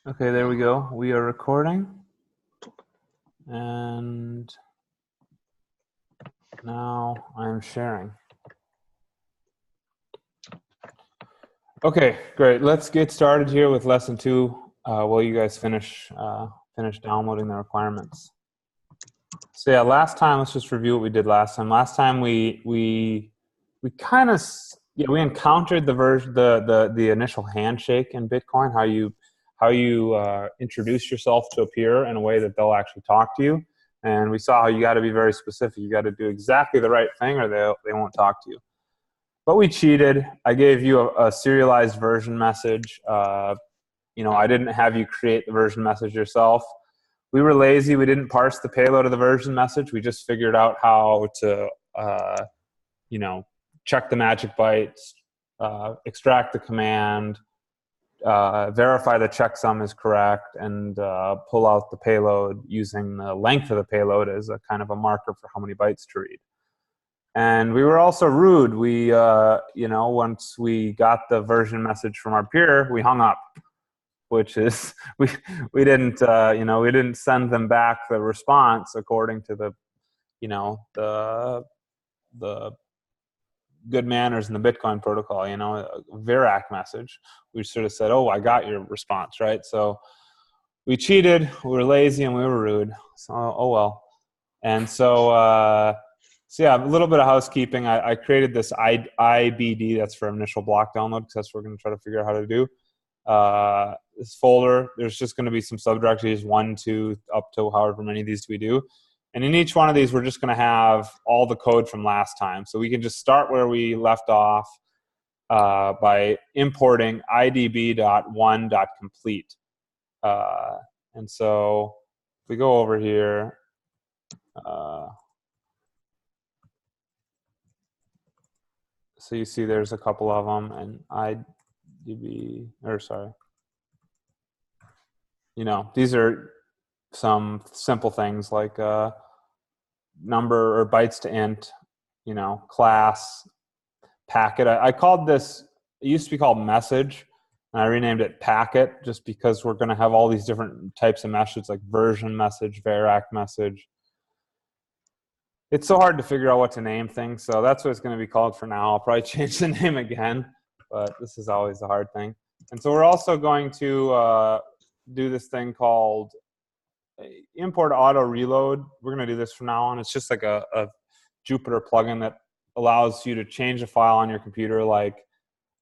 Okay, there we go. We are recording. And now I'm sharing. Okay, great. Let's get started here with lesson 2 while you guys finish downloading the requirements. So yeah, last time, let's just review what we did last time. Last time we kind of we encountered the initial handshake in Bitcoin, how you introduce yourself to a peer in a way that they'll actually talk to you. And we saw how you got to be very specific. You got to do exactly the right thing or they won't talk to you. But we cheated. I gave you a serialized version message. I didn't have you create the version message yourself. We were lazy. We didn't parse the payload of the version message. We just figured out how to, check the magic bytes, extract the command, verify the checksum is correct, and pull out the payload using the length of the payload as a kind of a marker for how many bytes to read. And we were also rude. We, once we got the version message from our peer, we hung up, which is we didn't we didn't send them back the response according to the good manners in the Bitcoin protocol, a Verac message. We sort of said, oh, I got your response, right? So we cheated, we were lazy, and we were rude. So, oh well. And so yeah, a little bit of housekeeping. I created this IBD, that's for initial block download, because that's what we're going to try to figure out how to do. This folder, there's just going to be some subdirectories, 1, 2, up to however many of these we do. And in each one of these, we're just going to have all the code from last time. So we can just start where we left off by importing idb.1.complete. And so if we go over here, so you see there's a couple of them, and these are some simple things like number or bytes to int, class, packet. I called this, it used to be called message, and I renamed it packet just because we're going to have all these different types of messages like version message, Verac message. It's so hard to figure out what to name things, so that's what it's going to be called for now. I'll probably change the name again, but this is always the hard thing. And so we're also going to do this thing called import auto reload. We're going to do this from now on. It's just like a Jupyter plugin that allows you to change a file on your computer. Like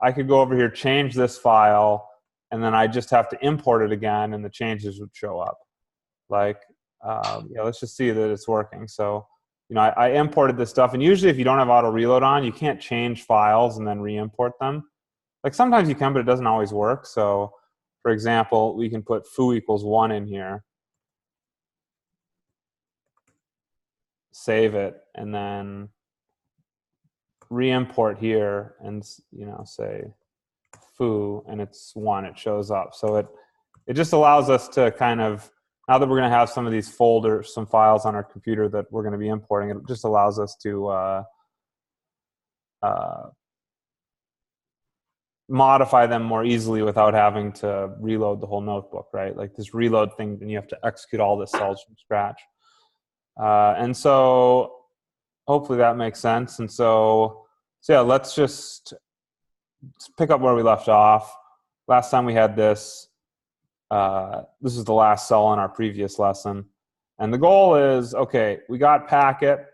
I could go over here, change this file, and then I just have to import it again, and the changes would show up. Like, let's just see that it's working. So, I imported this stuff, and usually if you don't have auto reload on, you can't change files and then re-import them. Like sometimes you can, but it doesn't always work. So, for example, we can put foo equals 1 in here, save it, and then re-import here and say foo, and it's 1, it shows up. So it just allows us to kind of, now that we're going to have some of these folders, some files on our computer that we're going to be importing, it just allows us to modify them more easily without having to reload the whole notebook, right? Like this reload thing, then you have to execute all the cells from scratch. And so hopefully that makes sense. And so yeah, let's just pick up where we left off. Last time we had this. This is the last cell in our previous lesson. And the goal is, okay, we got packet.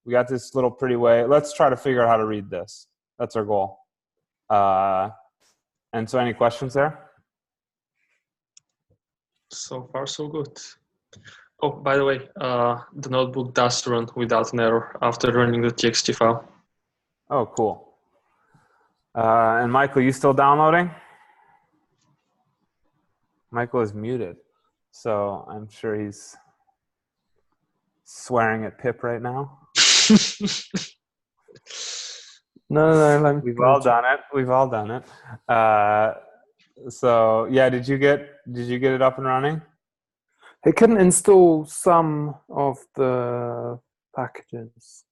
We got this little pretty way. Let's try to figure out how to read this. That's our goal. And so any questions there? So far, so good. Oh, by the way, the notebook does run without an error after running the txt file. Oh, cool. And Michael, you still downloading? Michael is muted, so I'm sure he's swearing at Pip right now. No, we've all done it. We've all done it. So yeah, did you get it up and running? It couldn't install some of the packages.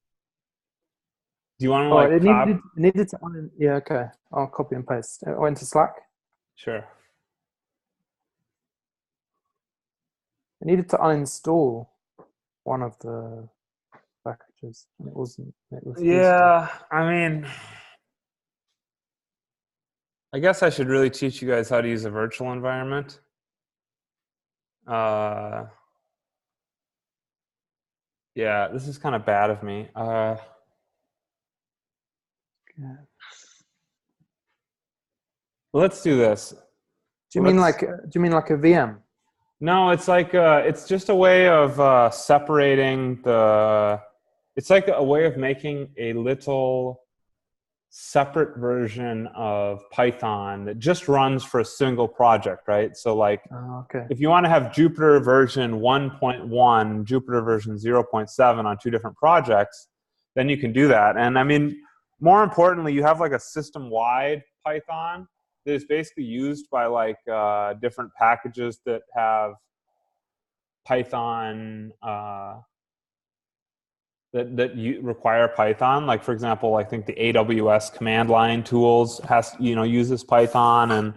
Do you want to Oh, like it copy? needed to yeah, okay. I'll copy and paste. It went to Slack. Sure. It needed to uninstall one of the packages, and it wasn't. It refused to. Yeah, I mean, I guess I should really teach you guys how to use a virtual environment. Yeah, this is kind of bad of me. Yeah. Let's do this. Do you mean like a VM? No, it's like it's just a way of separating the. It's like a way of making a little separate version of Python that just runs for a single project, right? So like, Okay. if you want to have Jupyter version 1.1, Jupyter version 0.7 on two different projects, then you can do that. And I mean, more importantly, you have like a system-wide Python that is basically used by like different packages that have Python that you require Python. Like for example, I think the AWS command line tools uses Python, and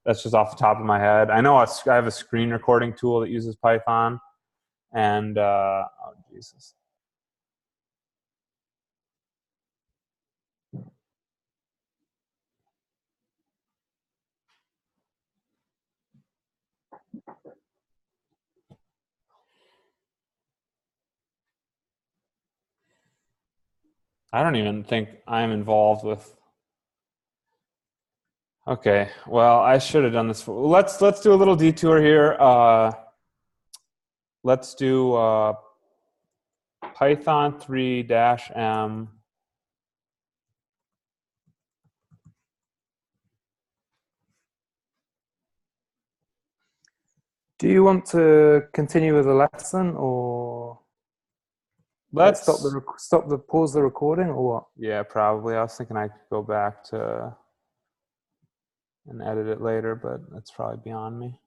that's just off the top of my head. I know I have a screen recording tool that uses Python, and oh Jesus. I don't even think I'm involved with. Okay, well, I should have done this. Let's do a little detour here. Let's do Python 3-M. Do you want to continue with the lesson, or Let's pause the recording, or what? Yeah, probably. I was thinking I could go back to and edit it later, but that's probably beyond me.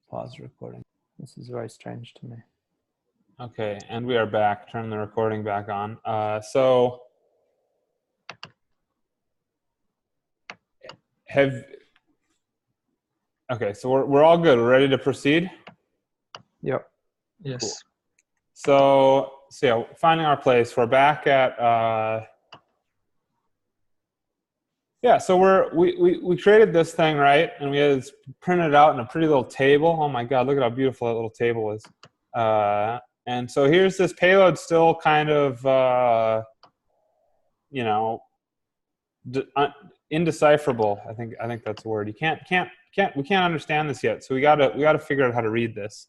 Pause the recording. This is very strange to me. Okay, and we are back. Turn the recording back on. So okay, so we're all good. We're ready to proceed? Yep. Yes. Cool. So yeah, finding our place. We're back at yeah. So we created this thing, right? And we had it printed out in a pretty little table. Oh my God, look at how beautiful that little table is. And so here's this payload, still kind of indecipherable. I think that's the word. We can't understand this yet. So we gotta figure out how to read this.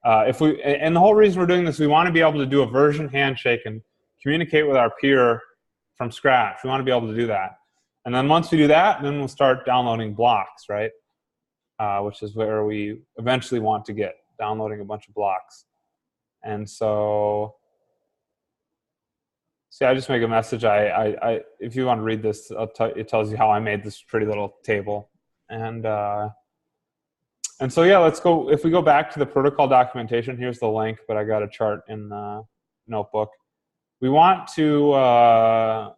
And the whole reason we're doing this, we want to be able to do a version handshake and communicate with our peer from scratch. We want to be able to do that. And then once we do that, then we'll start downloading blocks, right? Which is where we eventually want to get, downloading a bunch of blocks. And so see, I just make a message. If you want to read this, it tells you how I made this pretty little table. And so, yeah, let's go. If we go back to the protocol documentation, here's the link, but I got a chart in the notebook. We want to,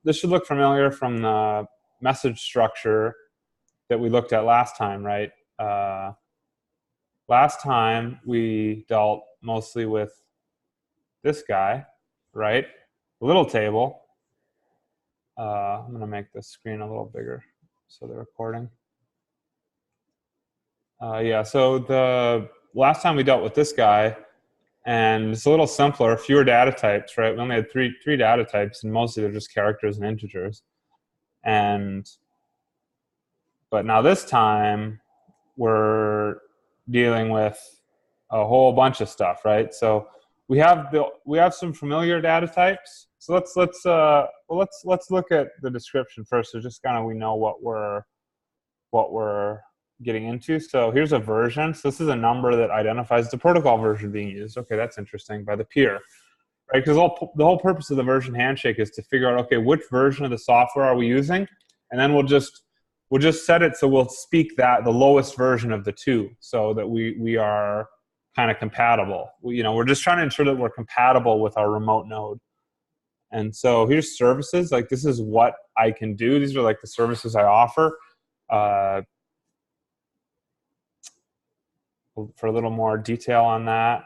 this should look familiar from the message structure that we looked at last time, right? Last time we dealt mostly with this guy, right? A little table. I'm going to make the screen a little bigger so the recording. Yeah, so the last time we dealt with this guy, and it's a little simpler, fewer data types, right? We only had three data types, and mostly they're just characters and integers. But now this time, we're dealing with a whole bunch of stuff, right? So we have some familiar data types. So let's look at the description first, so just kind of we know what we're getting into. So here's a version. So this is a number that identifies the protocol version being used. Okay, that's interesting, by the peer, right? Because the whole purpose of the version handshake is to figure out, okay, which version of the software are we using, and then we'll just set it so we'll speak the lowest version of the two, so that we are kind of compatible. We're just trying to ensure that we're compatible with our remote node. And so here's services. Like, this is what I can do. These are like the services I offer. For a little more detail on that,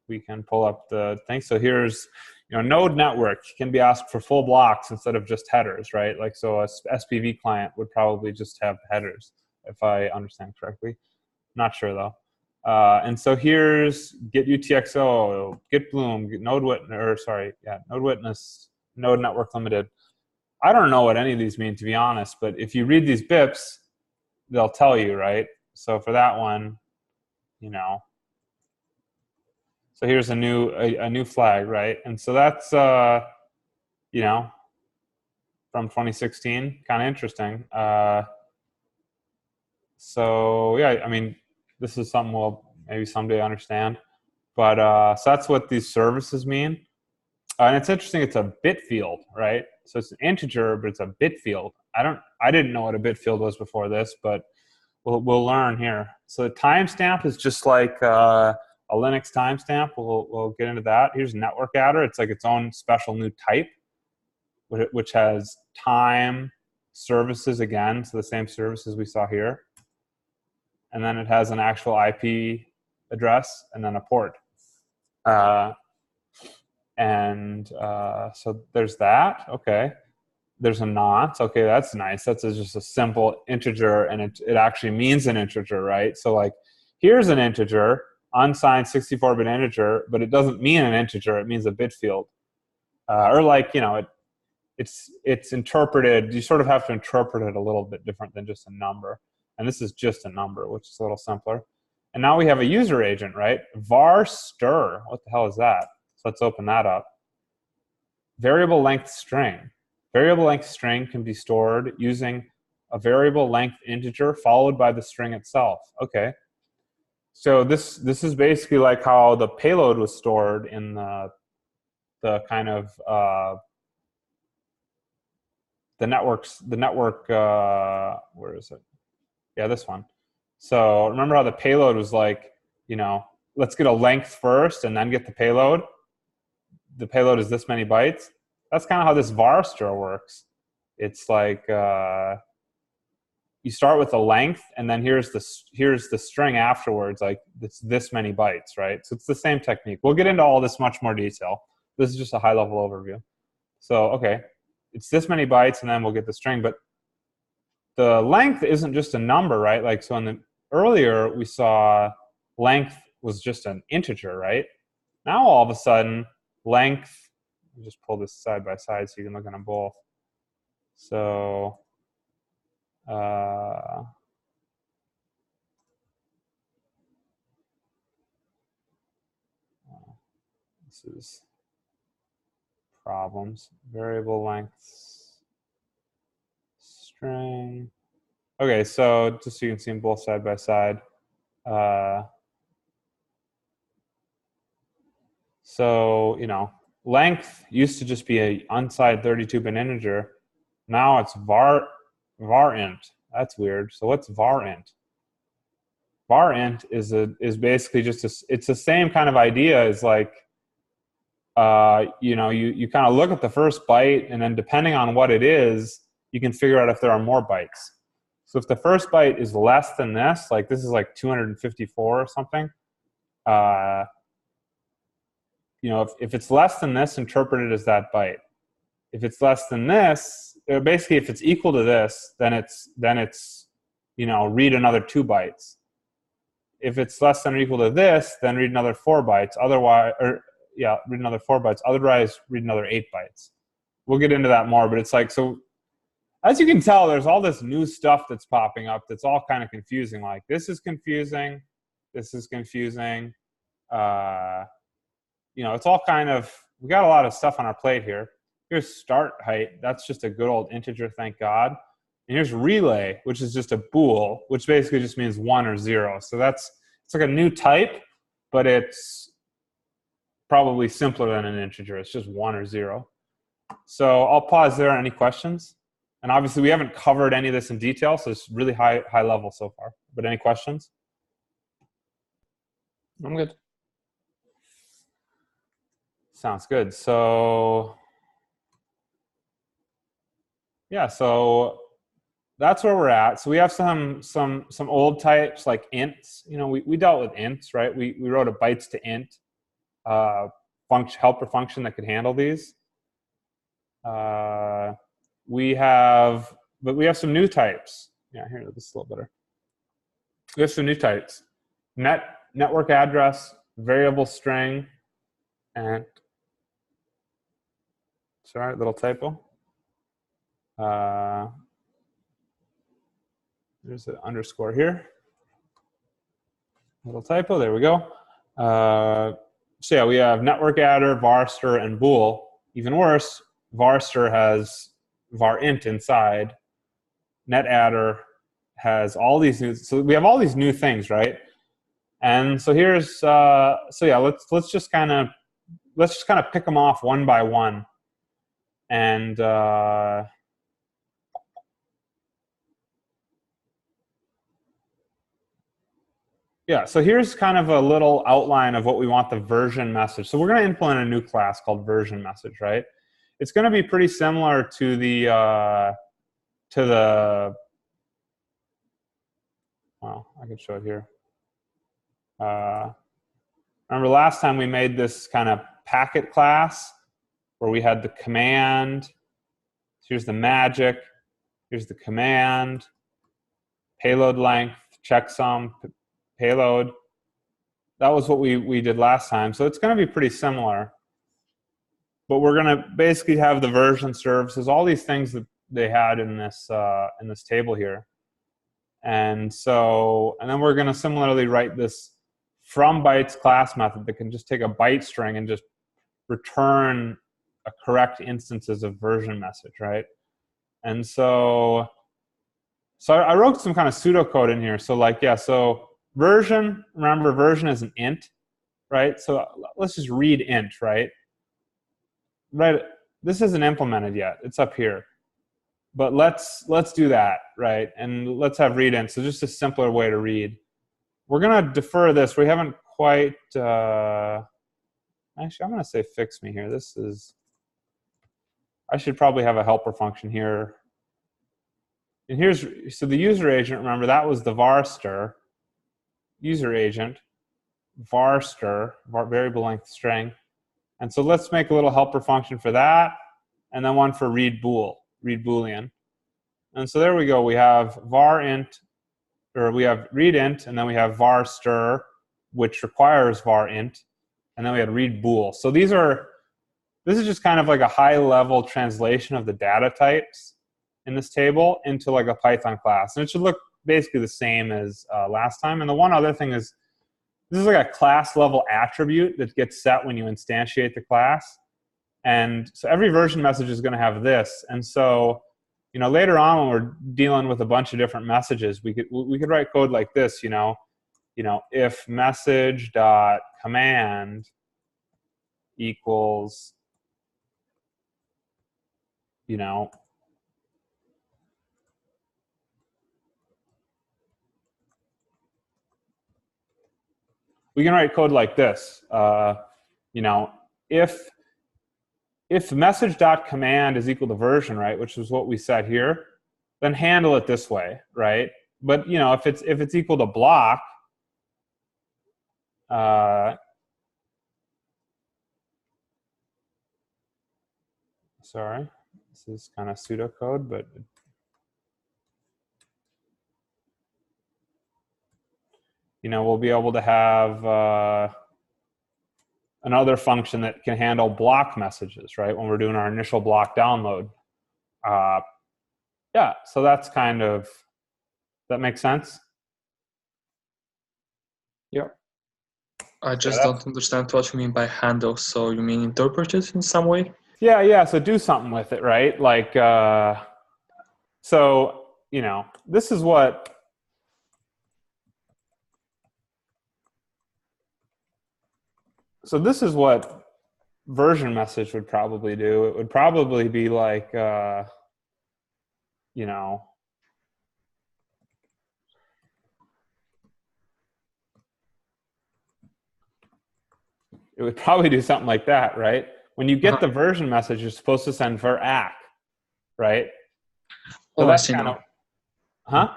we can pull up the thing. So here's, node network can be asked for full blocks instead of just headers, right? Like, so a SPV client would probably just have headers, if I understand correctly. Not sure though. And so here's get UTXO, get Bloom, get Node Witness, Node Network Limited. I don't know what any of these mean, to be honest, but if you read these BIPs, they'll tell you, right? So for that one, so here's a new flag, right? And so that's from 2016, kind of interesting. So yeah, I mean, this is something we'll maybe someday understand. But so that's what these services mean. And it's interesting, it's a bit field, right? So it's an integer, but it's a bit field. I didn't know what a bit field was before this, but we'll learn here. So the timestamp is just like a Linux timestamp. We'll get into that. Here's network adder. It's like its own special new type, which has time, services again, so the same services we saw here. And then it has an actual IP address and then a port. So there's that. Okay. There's a not. Okay, that's nice. That's just a simple integer, and it actually means an integer, right? So like, here's an integer, unsigned 64-bit integer, but it doesn't mean an integer. It means a bit field. Or like, it's interpreted. You sort of have to interpret it a little bit different than just a number. And this is just a number, which is a little simpler. And now we have a user agent, right? var stir. What the hell is that? So let's open that up. Variable length string. Variable length string can be stored using a variable length integer followed by the string itself. Okay. So this is basically like how the payload was stored in the kind of the network. Where is it? Yeah, this one. So remember how the payload was like, let's get a length first and then get the payload. The payload is this many bytes. That's kind of how this var stir works. It's like you start with a length, and then here's the string afterwards. Like, it's this many bytes, right? So it's the same technique. We'll get into all this much more detail. This is just a high-level overview. So okay, it's this many bytes, and then we'll get the string. But the length isn't just a number, right? Like, so earlier we saw length was just an integer, right? Now all of a sudden length. Just pull this side by side so you can look at them both. So this is problems. Variable length string. Okay, so just so you can see them both side by side. So length used to just be a unsigned 32-bit integer. Now it's varint. That's weird. So what's varint? Varint is basically just it's the same kind of idea as like you kind of look at the first byte, and then depending on what it is, you can figure out if there are more bytes. So if the first byte is less than this, like this is like 254 or something, if it's less than this, interpret it as that byte. If it's less than this, basically if it's equal to this, then it's read another 2 bytes. If it's less than or equal to this, then read another 4 bytes. Otherwise, read another 4 bytes. Otherwise, read another 8 bytes. We'll get into that more, but it's like, so as you can tell, there's all this new stuff that's popping up that's all kind of confusing. Like, this is confusing. This is confusing. It's all kind of, we got a lot of stuff on our plate here. Here's start height. That's just a good old integer, thank God. And here's relay, which is just a bool, which basically just means 1 or 0. So it's like a new type, but it's probably simpler than an integer. It's just 1 or 0. So I'll pause there. Any questions? And obviously we haven't covered any of this in detail, so it's really high level so far. But any questions? I'm good. Sounds good. So yeah, so that's where we're at. So we have some old types like ints. You know, we dealt with ints, right? We wrote a bytes to int helper function that could handle these. We have some new types. Yeah, here, this is a little better. We have some new types: network address, variable string, and sorry, little typo. There's an underscore here. Little typo. There we go. So yeah, we have network adder, varster, and bool. Even worse, varster has var int inside. Net adder has all these new. So we have all these new things, right? And so here's so yeah. Let's just kind of pick them off one by one, and yeah. So here's kind of a little outline of what we want the version message. So we're going to implement a new class called version message, right? It's going to be pretty similar to the well, I can show it here. Remember last time we made this kind of packet class where we had the command. Here's the magic. Here's the command. Payload length, checksum, payload. That was what we did last time. So it's going to be pretty similar. But we're going to basically have the version services, all these things that they had in this table here. And then we're going to similarly write this from bytes class method that can just take a byte string and just return a correct instances of version message, right? And so I wrote some kind of pseudocode in here. So like, yeah, so version, remember version is an int, right? So let's just read int, right? Right. This isn't implemented yet. It's up here. But let's do that, right? And let's have read int. So just a simpler way to read. We're going to defer this. We haven't quite actually, I'm going to say fix me here. This is, I should probably have a helper function here. And here's, so the user agent, remember that was the varster, user agent, varster, variable length string. And so let's make a little helper function for that, and then one for read bool, read boolean. And so there we go. We have var int, or we have read int, and then we have varster, which requires var int, and then we had read bool. So this is just kind of like a high-level translation of the data types in this table into like a Python class. And it should look basically the same as last time. And the one other thing is, this is like a class level attribute that gets set when you instantiate the class. And so every version message is going to have this. And so, you know, later on when we're dealing with a bunch of different messages, we could write code like this, you know, if message dot command equals, you know, we can write code like this. You know, if message.command is equal to version, right, which is what we set here, then handle it this way, right? But you know, if it's equal to block, sorry, this is kind of pseudocode, but you know, we'll be able to have another function that can handle block messages, right, when we're doing our initial block download. Yeah, so that's kind of, that makes sense? Yeah. I just don't understand what you mean by handle. So you mean interpret it in some way? Yeah, so do something with it, right? Like, so, you know, this is what, version message would probably do. It would probably be like, you know, it would probably do something like that, right? When you get the version message, you're supposed to send var ACK, right? So I that's see kind now. of, huh?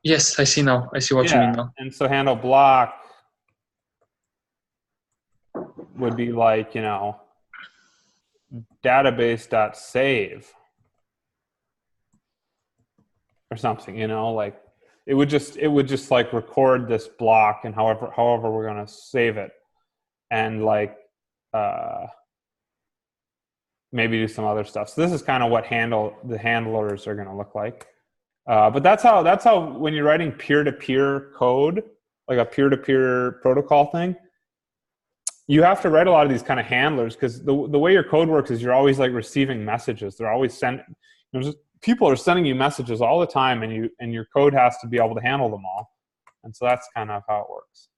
Yes, I see now. I see what you mean now. And so handle block would be like, you know, database.save or something, you know, like it would just like record this block and however we're going to save it, and like maybe do some other stuff. So this is kind of what the handlers are going to look like. But that's how when you're writing peer-to-peer code, like a peer-to-peer protocol thing, you have to write a lot of these kind of handlers, because the way your code works is you're always like receiving messages. They're always people are sending you messages all the time, and your code has to be able to handle them all. And so that's kind of how it works.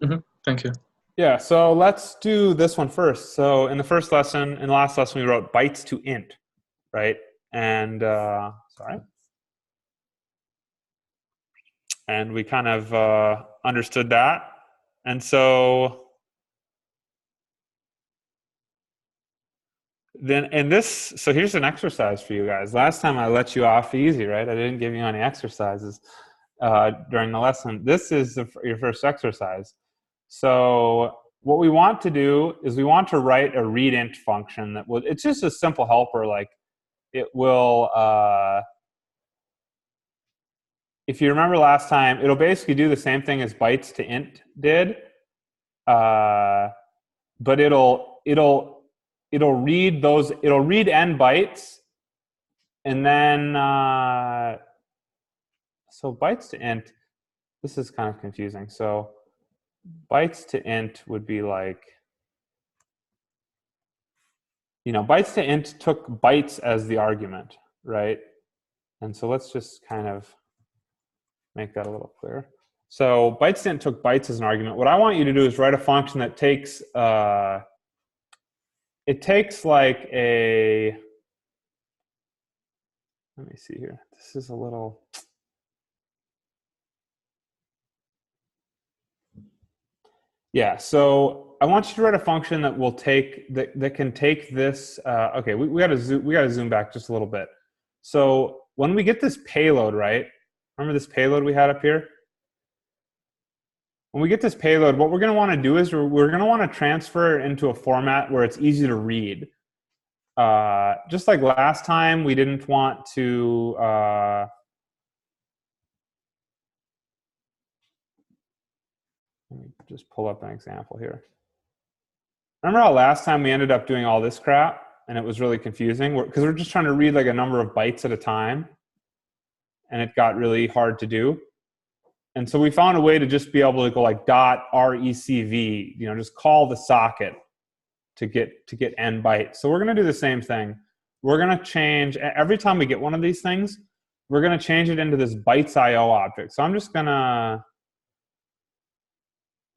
Mm-hmm. Thank you. Yeah, so let's do this one first. So in the last lesson, we wrote bytes to int, right? And and we kind of understood that. And so so here's an exercise for you guys. Last time I let you off easy, right? I didn't give you any exercises during the lesson. This is your first exercise. So what we want to do is we want to write a readInt function that it's just a simple helper. Like it will, if you remember last time, it'll basically do the same thing as bytes to int did, but it'll read n bytes, and then so bytes to int. This is kind of confusing. So bytes to int would be like, you know, bytes to int took bytes as the argument, right? And so let's just kind of make that a little clearer. So bytes to int took bytes as an argument. What I want you to do is write a function that takes it takes like a, let me see here. This is a little, yeah. So I want you to write a function that will take that can take this. Okay, we got to zoom back just a little bit. So when we get this payload, right? Remember this payload we had up here? When we get this payload, what we're going to want to do is we're going to want to transfer it into a format where it's easy to read. Just like last time, we didn't want to let me just pull up an example here. Remember how last time we ended up doing all this crap and it was really confusing because we're just trying to read like a number of bytes at a time, and it got really hard to do. And so we found a way to just be able to go like .recv, you know, just call the socket to get n bytes. So we're going to do the same thing. We're going to change, every time we get one of these things, we're going to change it into this bytes.io object. So I'm just going to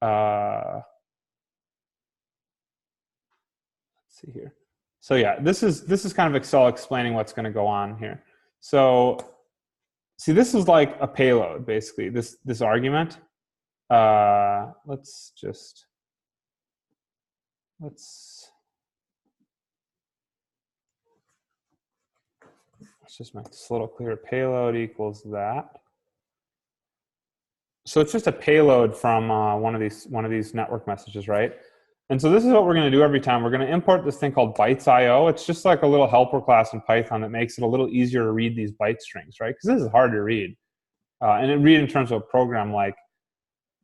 let's see here. So yeah, this is kind of Excel explaining what's going to go on here. So see, this is like a payload, basically, this argument. Let's just make this a little clearer. Payload equals that. So it's just a payload from one of these network messages, right? And so this is what we're going to do every time. We're going to import this thing called bytes.io. It's just like a little helper class in Python that makes it a little easier to read these byte strings, right? Because this is hard to read. And it read in terms of a program, like,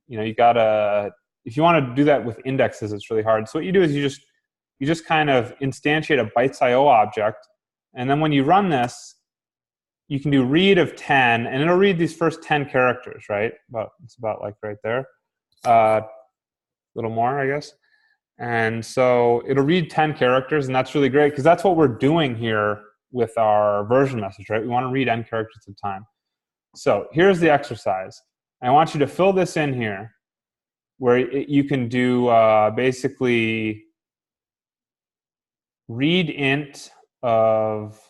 you know, you gotta, if you want to do that with indexes, it's really hard. So what you do is you just kind of instantiate a bytes.io object, and then when you run this, you can do read of 10, and it'll read these first 10 characters, right? It's about like right there, a little more, I guess. And so it'll read 10 characters, and that's really great because that's what we're doing here with our version message, right? We want to read n characters at a time. So here's the exercise. I want you to fill this in here where you can do basically read int of,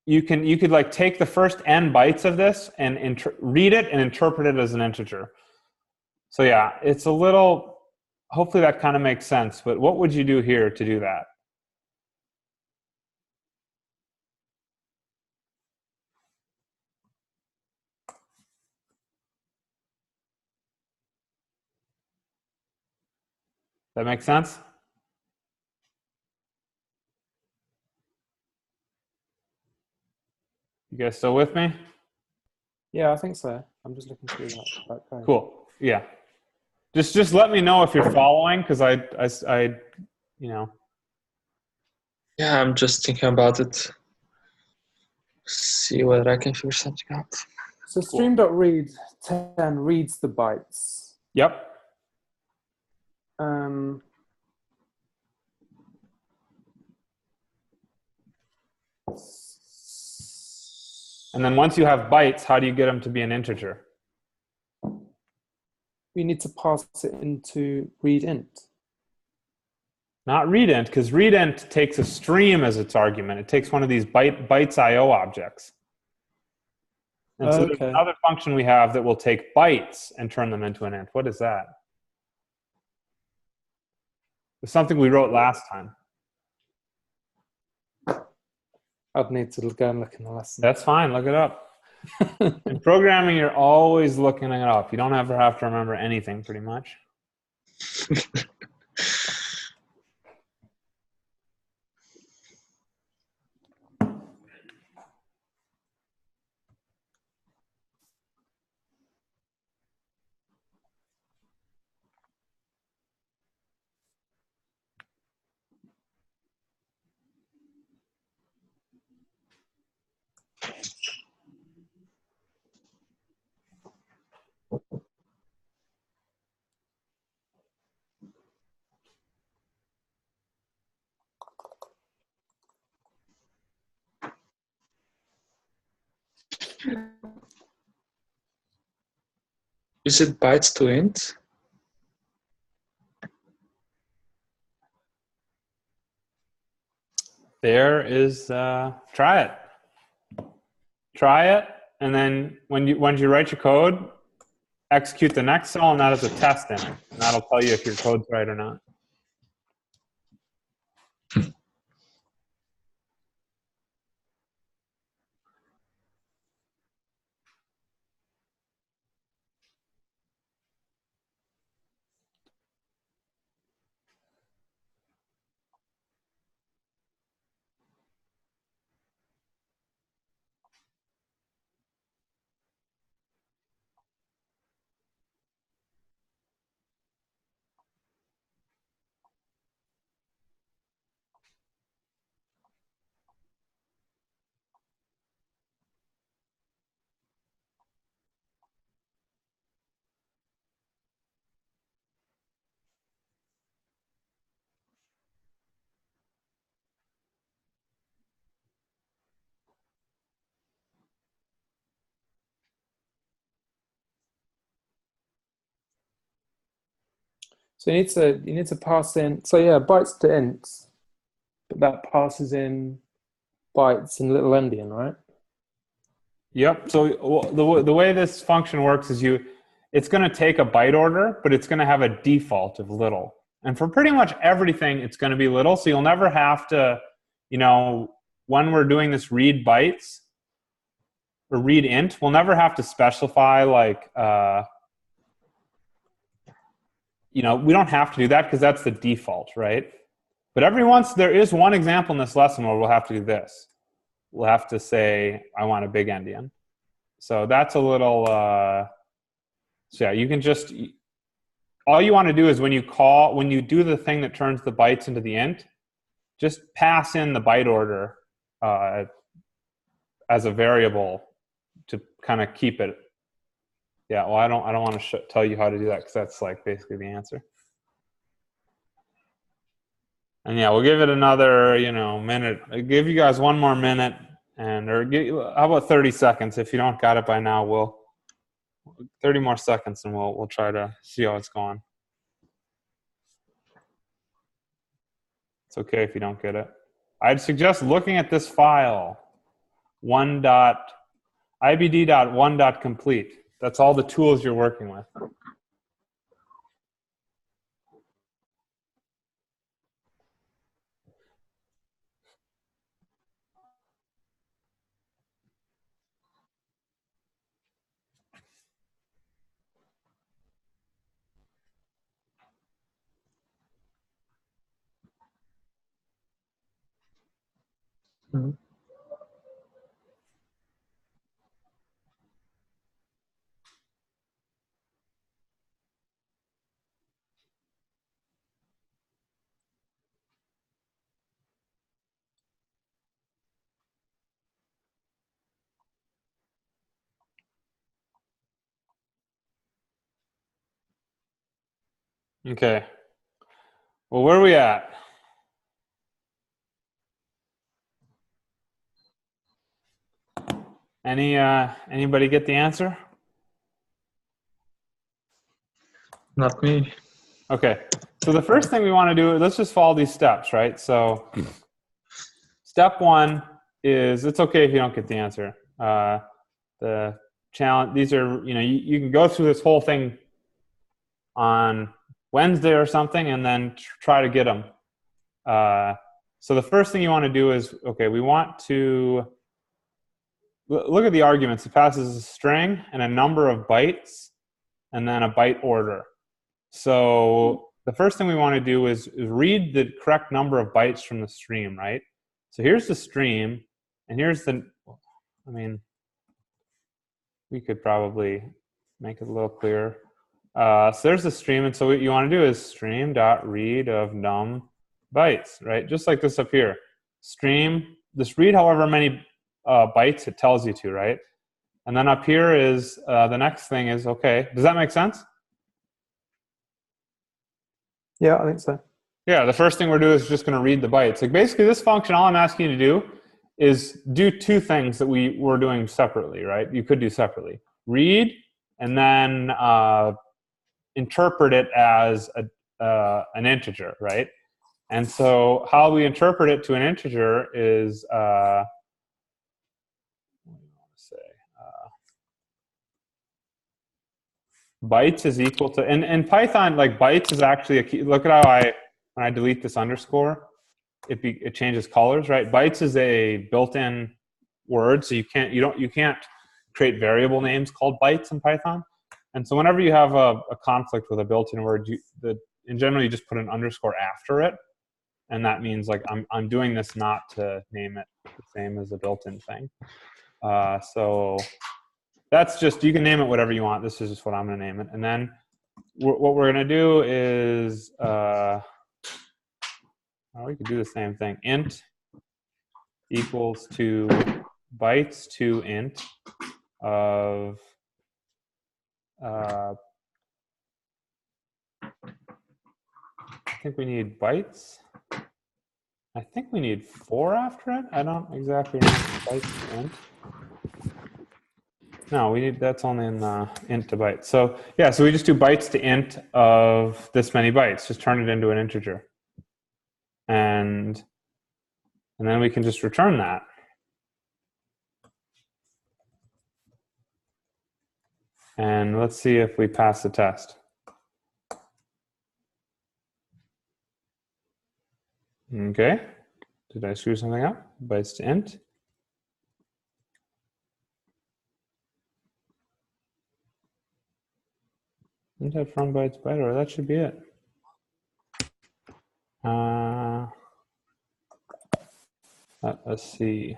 you could like take the first n bytes of this and read it and interpret it as an integer. So yeah, it's a little hopefully that kind of makes sense, but what would you do here to do that? That make sense? You guys still with me? Yeah, I think so. I'm just looking through that code. Cool. Yeah. Just let me know if you're following, because I, you know. Yeah, I'm just thinking about it. See whether I can figure something out. So stream.read 10 reads the bytes. Yep. And then once you have bytes, how do you get them to be an integer? We need to pass it into readInt. Not readInt, because readInt takes a stream as its argument. It takes one of these bytes IO objects. And so there's another function we have that will take bytes and turn them into an int. What is that? It's something we wrote last time. I'd need to go and look in the lesson. That's fine. Look it up. In programming, you're always looking it up. You don't ever have to remember anything, pretty much. Is it bytes to int? There is, try it. Try it, and then once you write your code, execute the next cell, and that is a test in it. And that'll tell you if your code's right or not. So you need to pass in. So yeah, bytes to ints, but that passes in bytes in little endian, right? Yep. So the way this function works is it's going to take a byte order, but it's going to have a default of little. And for pretty much everything, it's going to be little. So you'll never have to, when we're doing this read bytes or read int, we'll never have to specify like, we don't have to do that because that's the default, right? But there is one example in this lesson where we'll have to do this. We'll have to say, I want a big endian. So that's a little, so yeah, you can just, all you want to do is when you do the thing that turns the bytes into the int, just pass in the byte order as a variable to kind of keep it. Yeah, well, I don't want to tell you how to do that because that's like basically the answer. And yeah, we'll give it another, minute. I'll give you guys one more minute, how about 30 seconds? If you don't got it by now, 30 more seconds, and we'll try to see how it's going. It's okay if you don't get it. I'd suggest looking at this file, ibd.1.complete. That's all the tools you're working with. Mhm. Okay. Well, where are we at? Anybody get the answer? Not me. Okay. So the first thing we want to do, let's just follow these steps, right? So step one is, it's okay if you don't get the answer. The challenge, these are, you can go through this whole thing on Wednesday or something and then try to get them. So the first thing you want to do is, okay, we want to look at the arguments. It passes a string and a number of bytes and then a byte order. So the first thing we want to do is read the correct number of bytes from the stream, right? So here's the stream, and here's we could probably make it a little clearer. So there's the stream, and so what you want to do is stream.read of num bytes, right? Just like this up here. Stream, just read however many bytes it tells you to, right? And then up here is, the next thing is, okay, does that make sense? Yeah, I think so. Yeah, the first thing we're doing is just going to read the bytes. Like basically this function, all I'm asking you to do is do two things that we were doing separately, right? You could do separately. Read and then interpret it as an integer, right? And so how we interpret it to an integer is, what do you want to say? Bytes is equal to, and in Python, like bytes is actually a key. Look at how when I delete this underscore, it changes colors, right? Bytes is a built-in word, so you can't create variable names called bytes in Python. And so whenever you have a conflict with a built-in word, in general you just put an underscore after it, and that means like I'm doing this not to name it the same as a built-in thing. So that's just, you can name it whatever you want. This is just what I'm going to name it. And then what we're going to do is, we could do the same thing. Int equals to bytes to int of I think we need bytes. I think we need 4 after it. I don't exactly remember. Bytes to int. No, that's only in the int to byte. So yeah, so we just do bytes to int of this many bytes. Just turn it into an integer. And then we can just return that. And let's see if we pass the test. Okay. Did I screw something up? Bytes to int. Int from bytes byte order. That should be it. Let's see.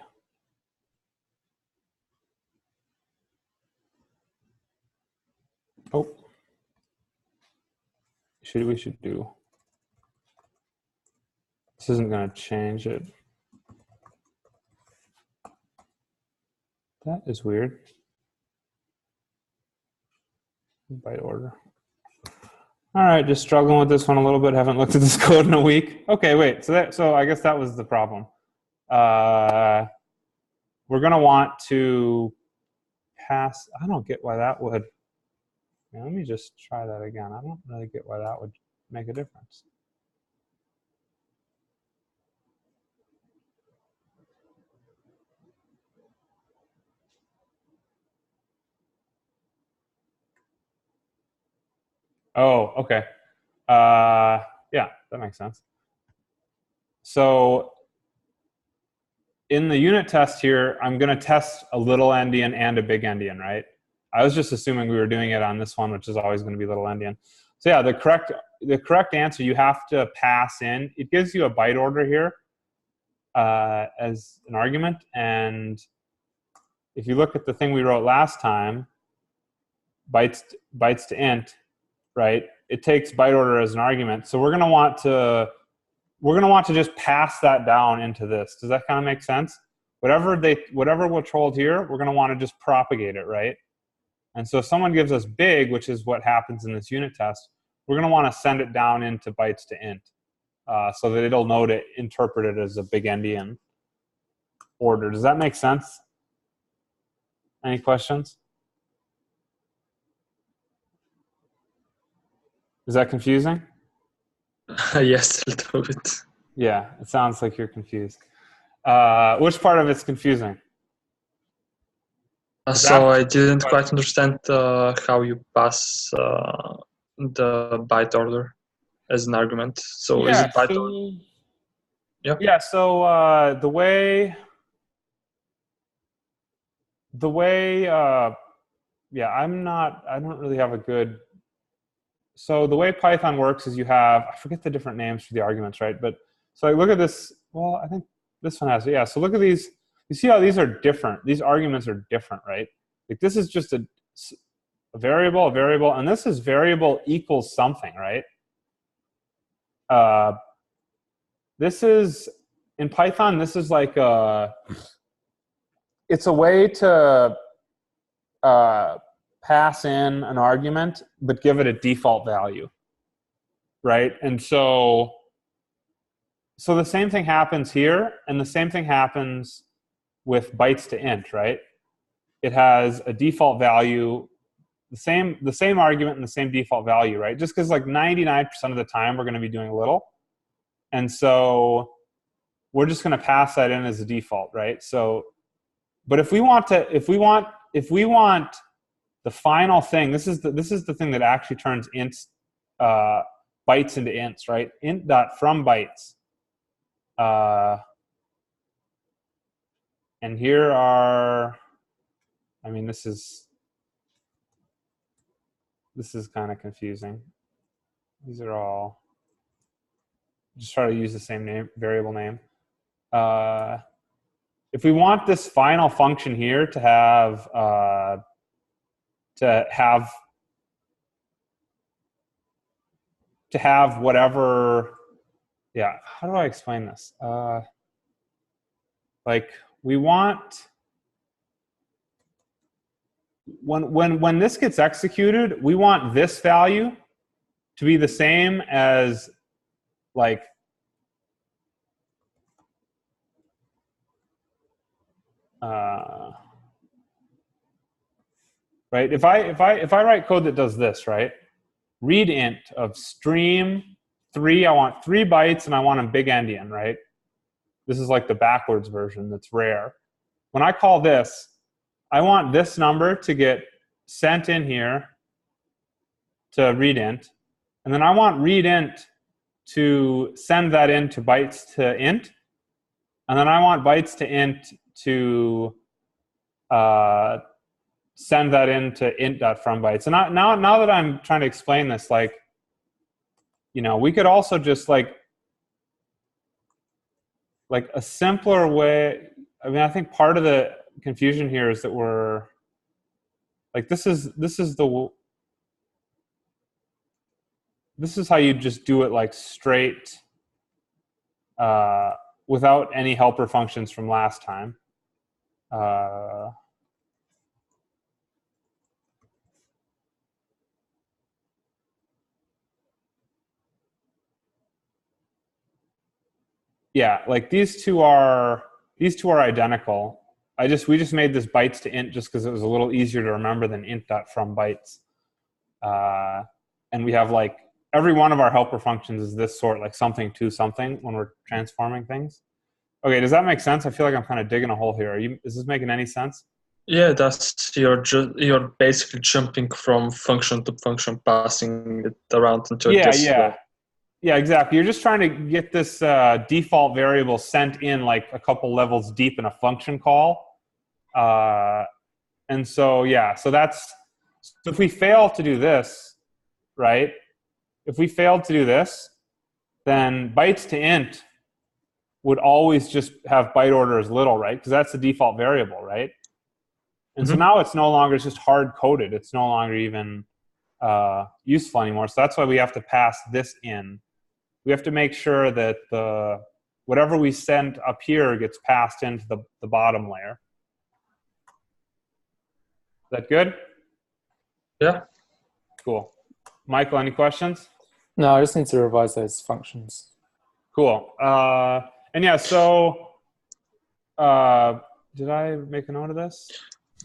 Oh. We should do. This isn't going to change it. That is weird. Byte order. All right, just struggling with this one a little bit. Haven't looked at this code in a week. Okay, wait. So I guess that was the problem. We're going to want to pass. I don't get why that would. Let me just try that again. I don't really get why that would make a difference. Oh, okay. Yeah, that makes sense. So in the unit test here, I'm going to test a little endian and a big endian, right? I was just assuming we were doing it on this one, which is always going to be little endian. So yeah, the correct answer you have to pass in. It gives you a byte order here. as an argument. And if you look at the thing we wrote last time, bytes to int, right? It takes byte order as an argument. So we're going to want to just pass that down into this. Does that kind of make sense? Whatever we're told here, we're going to want to just propagate it, right? And so if someone gives us big, which is what happens in this unit test, we're going to want to send it down into bytes to int so that it'll know to interpret it as a big endian order. Does that make sense? Any questions? Is that confusing? Yes, a little bit. Yeah, it sounds like you're confused. Which part of it's confusing? So I didn't quite understand how you pass the byte order as an argument. So is it byte order? Yep. Yeah. So the way yeah, I don't really have a good. So the way Python works is you have, I forget the different names for the arguments, right? But so look at this. Well, I think this one has it. Yeah. So look at these. You see how these are different. These arguments are different, right? Like this is just a variable, and this is variable equals something, right? This is, in Python, this is like it's a way to pass in an argument, but give it a default value, right? And so the same thing happens here, and the same thing happens with bytes to int, right? It has a default value, the same argument and the same default value, right? Just because like 99% of the time we're going to be doing little, and so we're just going to pass that in as a default, right? So, but if we want the final thing, this is the thing that actually turns ints bytes into ints, right? Int dot from bytes. And here are, I mean, this is kind of confusing. These are all, just try to use the same name, variable name. If we want this final function here to have whatever, yeah, how do I explain this? Like we want, when this gets executed, we want this value to be the same as like right? If I write code that does this, right? Read int of stream 3, I want 3 bytes and I want a big endian, right? This is like the backwards version that's rare. When I call this, I want this number to get sent in here to read int, and then I want read int to send that into bytes to int, and then I want bytes to int to send that into int.fromBytes. And now that I'm trying to explain this, like, you know, we could also just like a simpler way. I mean, I think part of the confusion here is that we're like, this is how you just do it like straight without any helper functions from last time. Yeah, like these two are identical. We just made this bytes to int just because it was a little easier to remember than int.fromBytes. And we have like every one of our helper functions is this sort, like something to something when we're transforming things. Okay, does that make sense? I feel like I'm kind of digging a hole here. Is this making any sense? Yeah, that's you're basically jumping from function to function, passing it around until it gets Yeah, exactly. You're just trying to get this default variable sent in like a couple levels deep in a function call. And so, yeah, so if we fail to do this, right? If we failed to do this, then bytes to int would always just have byte order as little, right? Because that's the default variable, right? And so now it's no longer just hard coded. It's no longer even useful anymore. So that's why we have to pass this in. We have to make sure that whatever we send up here gets passed into the bottom layer. Is that good? Yeah. Cool. Michael, any questions? No, I just need to revise those functions. Cool. And yeah, so did I make a note of this?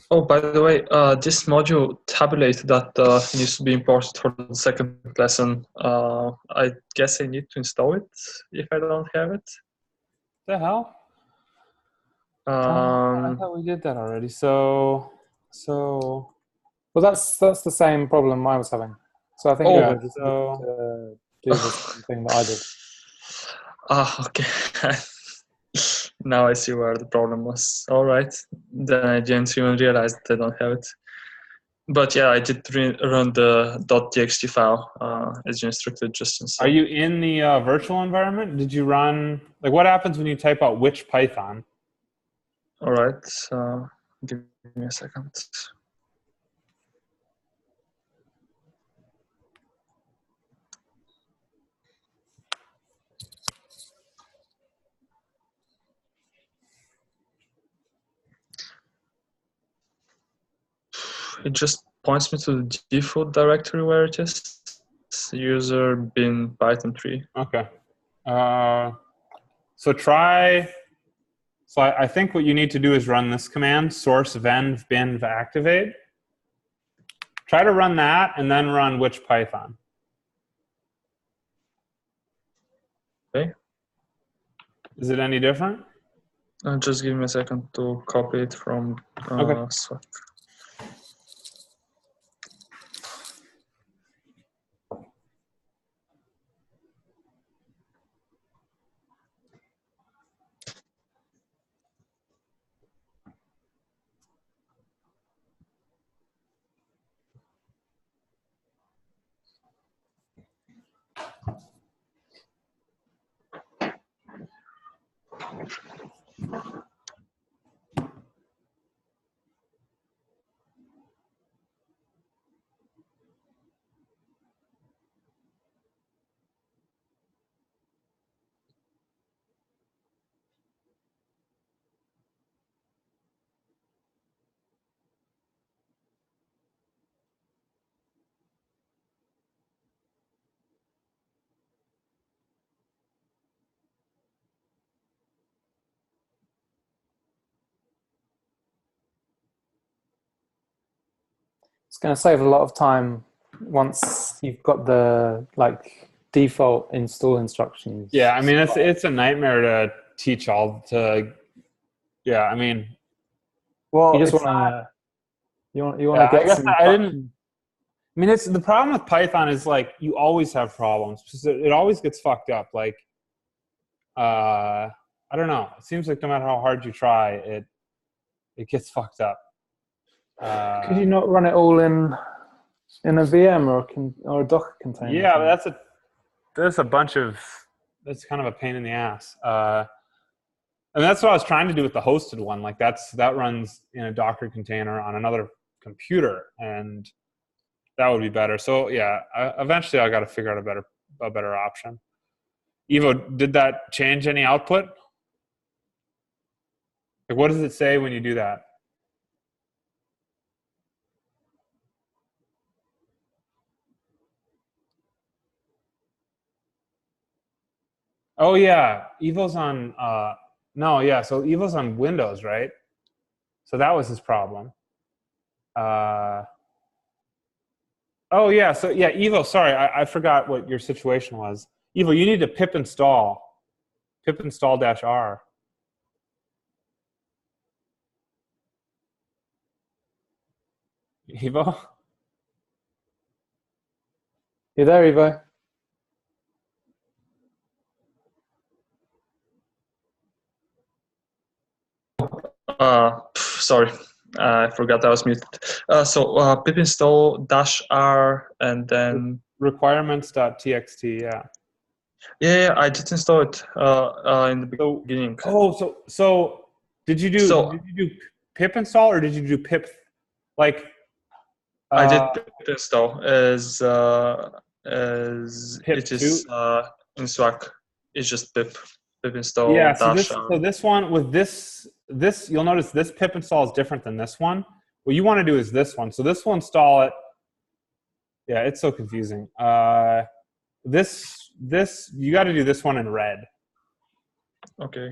Oh, by the way, this module tabulate that needs to be imported for the second lesson. I guess I need to install it if I don't have it. The hell? I thought we did that already. So well, that's the same problem I was having. So I think yeah, just need to do the same thing that I did. Okay. Now I see where the problem was. All right. Then I didn't even realize that I don't have it. But yeah, I did run the .txt file as you instructed, Justin. So. Are you in the virtual environment? Did you run, like what happens when you type out which Python? All right. Give me a second. It just points me to the default directory where it is. User bin Python 3. Okay. So I think what you need to do is run this command, source venv bin activate. Try to run that and then run which Python. Okay. Is it any different? Just give me a second to copy it from Slack. It's going to save a lot of time once you've got the default install instructions. Yeah, I mean it's a nightmare to teach all to. Yeah, I mean, well, you just want to yeah, get. I guess some I didn't. I mean, it's the problem with Python is like you always have problems because it always gets fucked up. Like, I don't know. It seems like no matter how hard you try, it gets fucked up. Could you not run it all in a VM or a Docker container? Yeah, but that's kind of a pain in the ass. And that's what I was trying to do with the hosted one. Like that runs in a Docker container on another computer, and that would be better. So yeah, eventually I got to figure out a better option. Ivo, did that change any output? Like, what does it say when you do that? Oh yeah, Evo's on. No, yeah. So Evo's on Windows, right? So that was his problem. Oh yeah. So yeah, Evo. Sorry, I forgot what your situation was. Evo, you need to pip install -r. Evo. You there, Evo? Sorry, I forgot I was muted. So pip install -r and then requirements.txt. Yeah. Yeah, I did install it in the beginning. Oh, so did you do pip install or did you do pip like? I did pip install as Pip it is 2? in Swag. It's just pip install Yeah, dash. so this one with this you'll notice this pip install is different than this one. What you want to do is this one. So this will install it. Yeah, it's so confusing. This you got to do this one in red. Okay.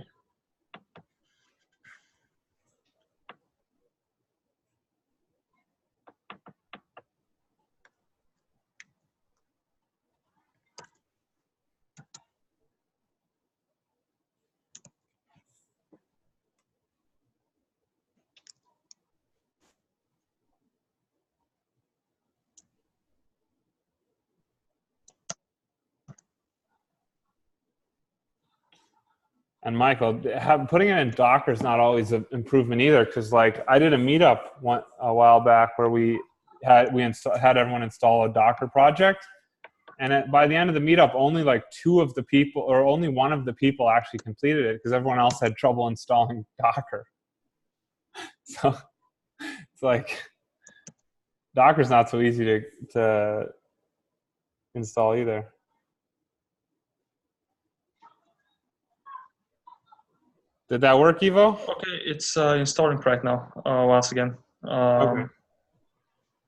And Michael, putting it in Docker is not always an improvement either, because like I did a meetup a while back where we had everyone install a Docker project, and by the end of the meetup, only like two of the people, or only one of the people, actually completed it because everyone else had trouble installing Docker. So it's like Docker's not so easy to install either. Did that work, Ivo? Okay, it's installing right now once again. Okay.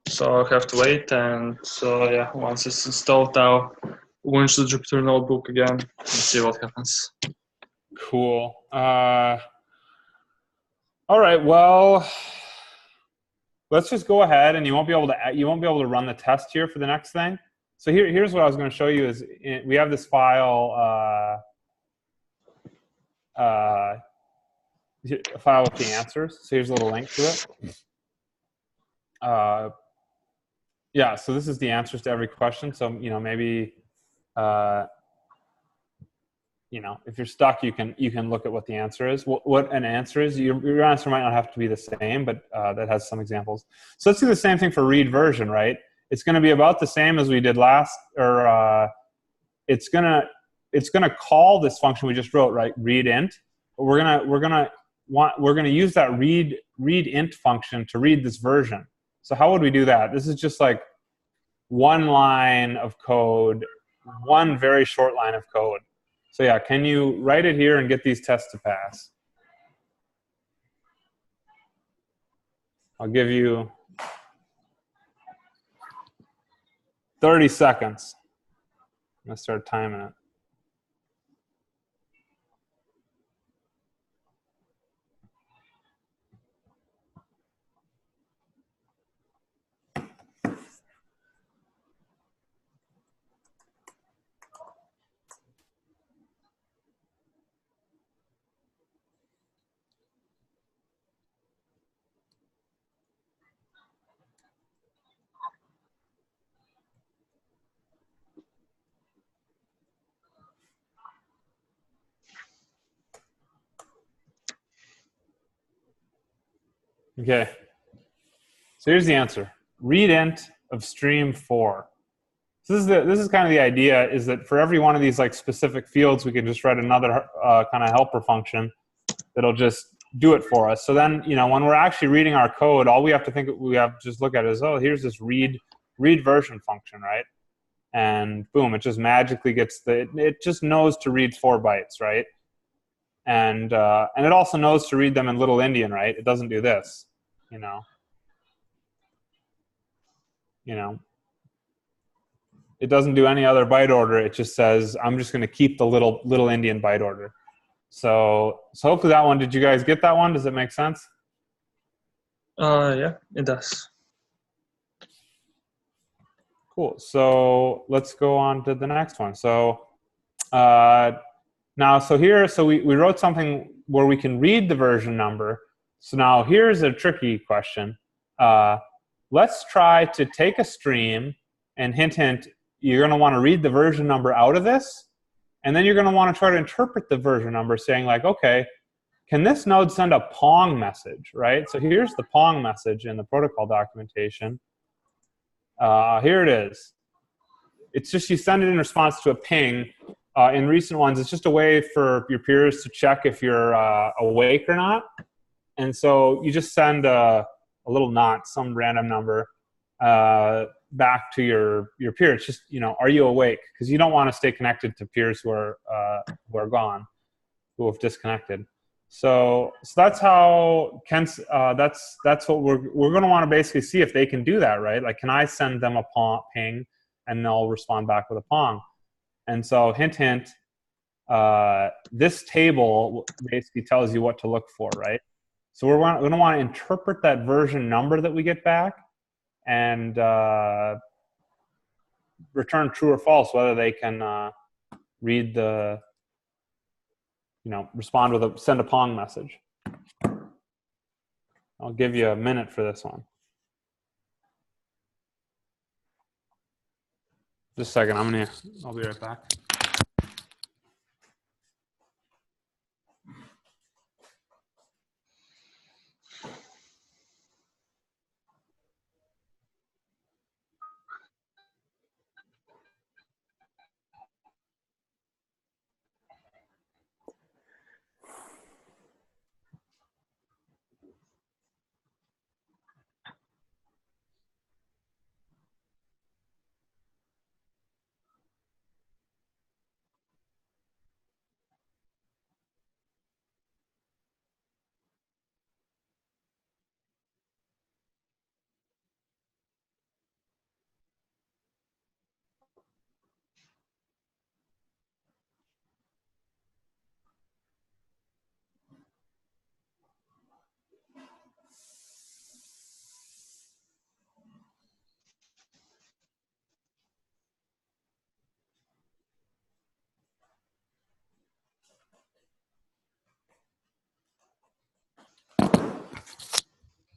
So I have to wait, and so yeah, once it's installed, I'll launch the Jupyter Notebook again and see what happens. Cool. All right. Well, let's just go ahead, and you won't be able to run the test here for the next thing. So here's what I was going to show you is we have this file. A file with the answers. So here's a little link to it. Yeah, so this is the answers to every question. So, maybe, if you're stuck, you can look at what the answer is. What an answer is. Your answer might not have to be the same, but that has some examples. So let's do the same thing for read version, right? It's going to be about the same as we did last, or it's going to call this function we just wrote, right? Read int. But we're going to use that read int function to read this version. So how would we do that? This is just like one line of code, one very short line of code. So yeah, can you write it here and get these tests to pass? I'll give you 30 seconds. I'm going to start timing it. Okay. So here's the answer. Read int of stream 4. So this is kind of the idea, is that for every one of these like specific fields, we can just write another kind of helper function that'll just do it for us. So then, when we're actually reading our code, all we have to just look at is, oh, here's this read version function, right? And boom, it just magically gets it just knows to read 4 bytes, right? And it also knows to read them in Little Endian, right? It doesn't do this, It doesn't do any other byte order. It just says, I'm just going to keep the Little Endian byte order. So hopefully that one, did you guys get that one? Does it make sense? Yeah, it does. Cool. So let's go on to the next one. So we wrote something where we can read the version number. So now here's a tricky question. Let's try to take a stream, and hint, you're going to want to read the version number out of this, and then you're going to want to try to interpret the version number, saying like, okay, can this node send a Pong message, right? So here's the Pong message in the protocol documentation. Here it is. It's just you send it in response to a ping, in recent ones, it's just a way for your peers to check if you're awake or not. And so you just send a little knot, some random number, back to your peer. It's just, are you awake? Because you don't want to stay connected to peers who are gone, who have disconnected. So that's how Ken's. That's what we're going to want to basically see if they can do that, right? Like, can I send them a ping, and they'll respond back with a pong? And so, hint, hint. This table basically tells you what to look for, right? So we're going to want to interpret that version number that we get back, and return true or false whether they can read the, respond with send a pong message. I'll give you a minute for this one. Just a second, I'll be right back.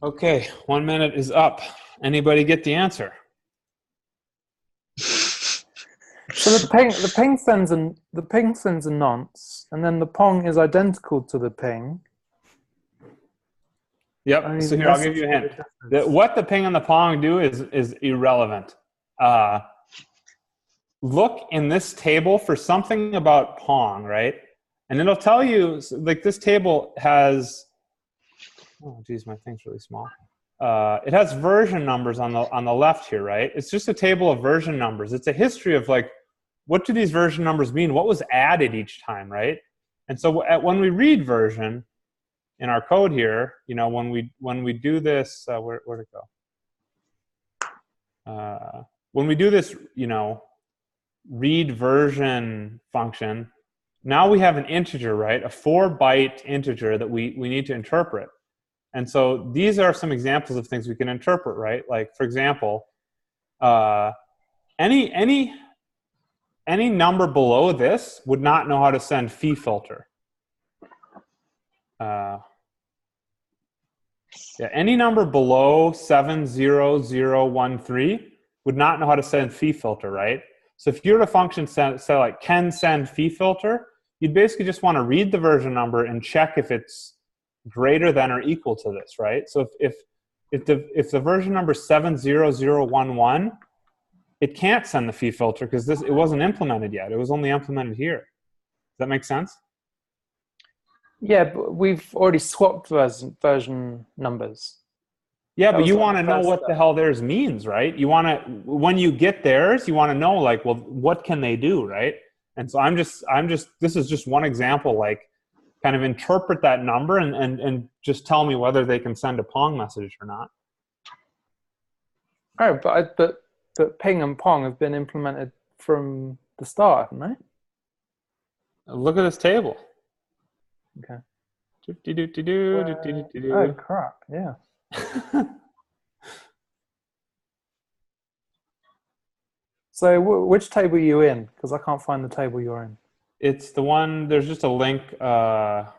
Okay, 1 minute is up. Anybody get the answer? So the ping sends a nonce, and then the pong is identical to the ping. Yep. So here, I'll give you a hint. What the ping and the pong do is irrelevant. Look in this table for something about pong, right? And it'll tell you, like, this table has. Oh, geez, my thing's really small. It has version numbers on the left here, right? It's just a table of version numbers. It's a history of, like, what do these version numbers mean? What was added each time, right? And so when we read version in our code here, when we do this, where'd it go? When we do this, read version function, now we have an integer, right? A 4-byte integer that we need to interpret. And so these are some examples of things we can interpret, right? Like, for example, any number below this would not know how to send phi filter. Any number below 70013 would not know how to send phi filter, right? So if you're a function say like can send phi filter, you'd basically just want to read the version number and check if it's greater than or equal to this, right? So if the version number is 70011, it can't send the phi filter because it wasn't implemented yet. It was only implemented here. Does that make sense? Yeah, but we've already swapped version numbers. Yeah, but you want to know what the hell theirs means, right? You want to, when you get theirs, you want to know, like, well, what can they do, right? And so this is just one example, like, kind of interpret that number and just tell me whether they can send a pong message or not. Oh, but ping and pong have been implemented from the start, haven't they? Look at this table. Okay. Oh, crap, yeah. So which table are you in? Because I can't find the table you're in. It's the one, there's just a link. Where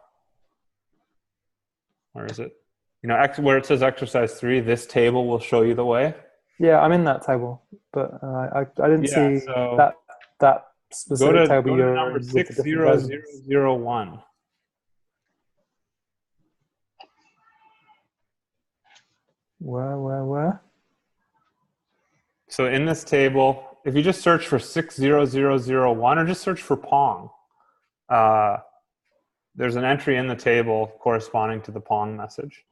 is it? Where it says exercise 3, this table will show you the way. Yeah, I'm in that table, but I didn't see so that specific table. Go to number 60001. Where? So in this table, if you just search for 60001 or just search for Pong, there's an entry in the table corresponding to the Pong message.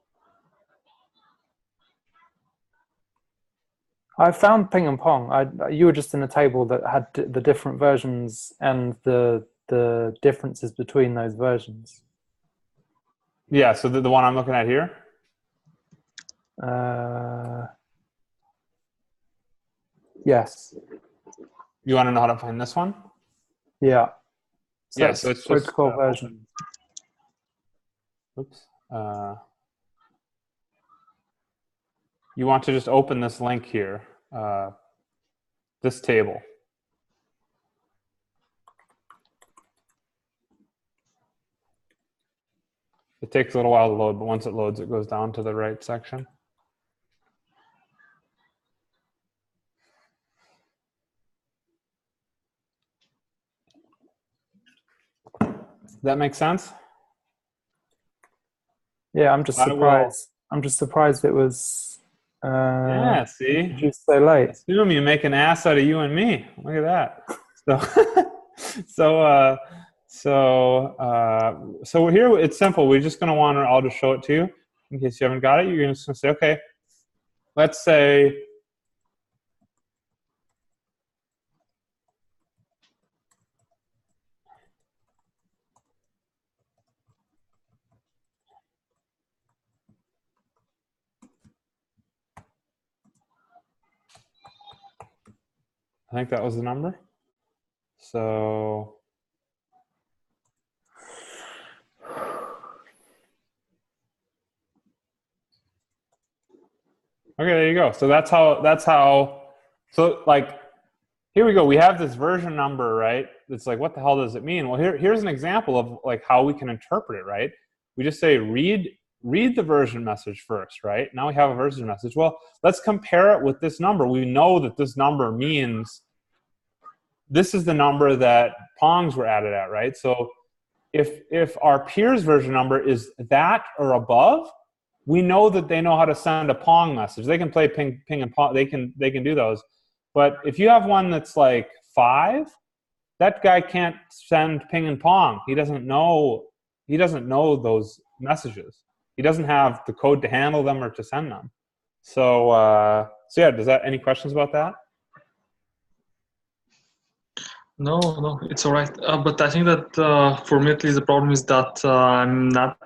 I found ping and pong. You were just in a table that had the different versions and the differences between those versions. Yeah, so the one I'm looking at here? Yes. You want to know how to find this one? Yeah. Yeah, so it's protocol just, version. Oops. You want to just open this link here, this table. It takes a little while to load, but once it loads, it goes down to the right section. Does that make sense? Yeah, I'm just surprised. I'm just surprised it was yeah, see? introduced so late. Assume you make an ass out of you and me. Look at that. So we're here. It's simple. We're just going to want to, I'll just show it to you in case you haven't got it. You're just going to say, okay, let's say, I think that was the number. So okay, there you go. So that's how, so like, here we go. We have this version number, right? It's like, what the hell does it mean? Well, here's an example of like how we can interpret it, right? We just say, read the version message first, right? Now we have a version message. Well, let's compare it with this number. We know that this number means this is the number that Pongs were added at, right? So if our peer's version number is that or above, we know that they know how to send a Pong message. They can play ping and Pong. They can do those. But if you have one that's like 5, that guy can't send ping and Pong. He doesn't know those messages. He doesn't have the code to handle them or to send them. So yeah, any questions about that? No, it's all right. But I think that for me at least the problem is that I'm not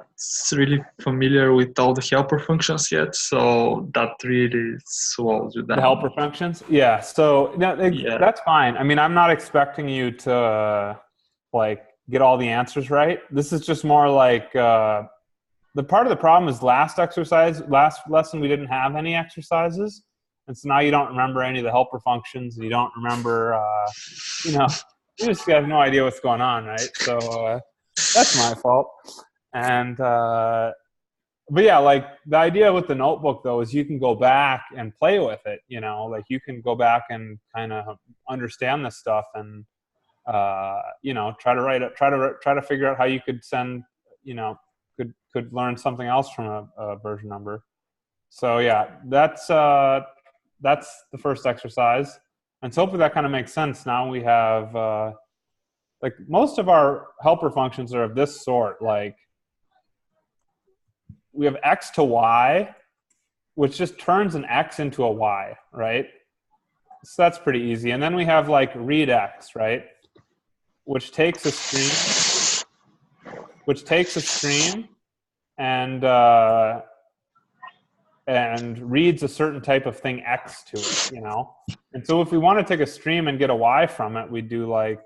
really familiar with all the helper functions yet, so that really slows you down. The helper functions? Yeah, so that's fine. I mean, I'm not expecting you to like get all the answers right. This is just more like the part of the problem is last lesson we didn't have any exercises. And so now you don't remember any of the helper functions, and you don't remember, you just have no idea what's going on, right? So that's my fault. And but yeah, like the idea with the notebook though is you can go back and play with it. Like you can go back and kind of understand this stuff and try to write it, try to figure out how you could send, could learn something else from a version number. So yeah, that's the first exercise. And so hopefully that kind of makes sense. Now we have, like most of our helper functions are of this sort. Like we have x to y, which just turns an x into a y, right? So that's pretty easy. And then we have like read x, right? Which takes a stream and reads a certain type of thing x to it, And so if we want to take a stream and get a y from it, we do like,